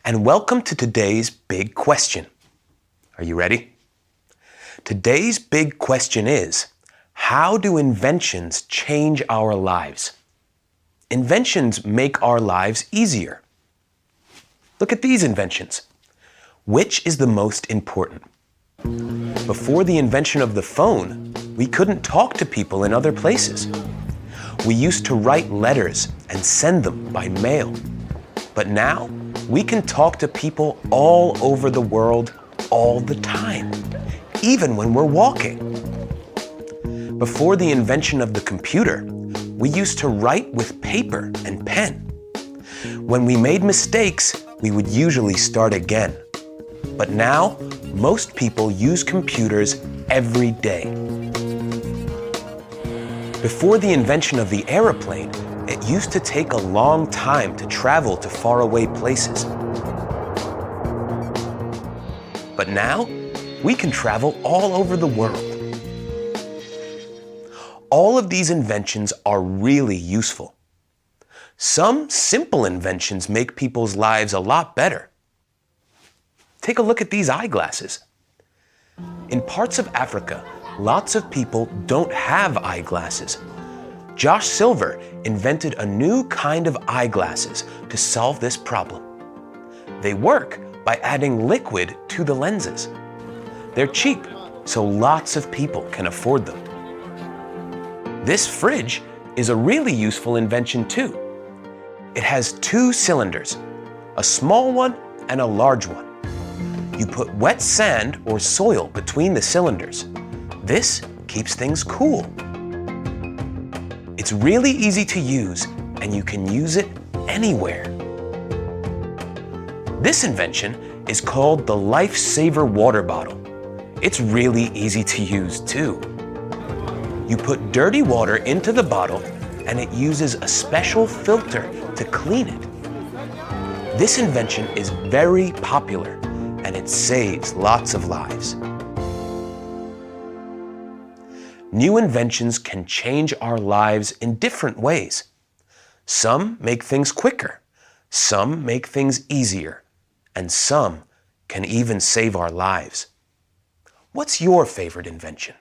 and welcome to today's big question. Are you ready? Today's big question is, how do inventions change our lives? Inventions make our lives easier. Look at these inventions. Which is the most important? Before the invention of the phone, we couldn't talk to people in other places. We used to write letters and send them by mail. But now, we can talk to people all over the world all the time, even when we're walking. Before the invention of the computer, we used to write with paper and pen. When we made mistakes, we would usually start again. But now, most people use computers every day. Before the invention of the airplane, it used to take a long time to travel to faraway places. But now, we can travel all over the world. All of these inventions are really useful. Some simple inventions make people's lives a lot better. Take a look at these eyeglasses. In parts of Africa, lots of people don't have eyeglasses. Josh Silver invented a new kind of eyeglasses to solve this problem. They work by adding liquid to the lenses. They're cheap, so lots of people can afford them. This fridge is a really useful invention too. It has two cylinders, a small one and a large one. You put wet sand or soil between the cylinders. This keeps things cool. It's really easy to use, and you can use it anywhere. This invention is called the Lifesaver water bottle. It's really easy to use too. You put dirty water into the bottle, and it uses a special filter to clean it. This invention is very popular, and it saves lots of lives. New inventions can change our lives in different ways. Some make things quicker, some make things easier, and some can even save our lives. What's your favorite invention?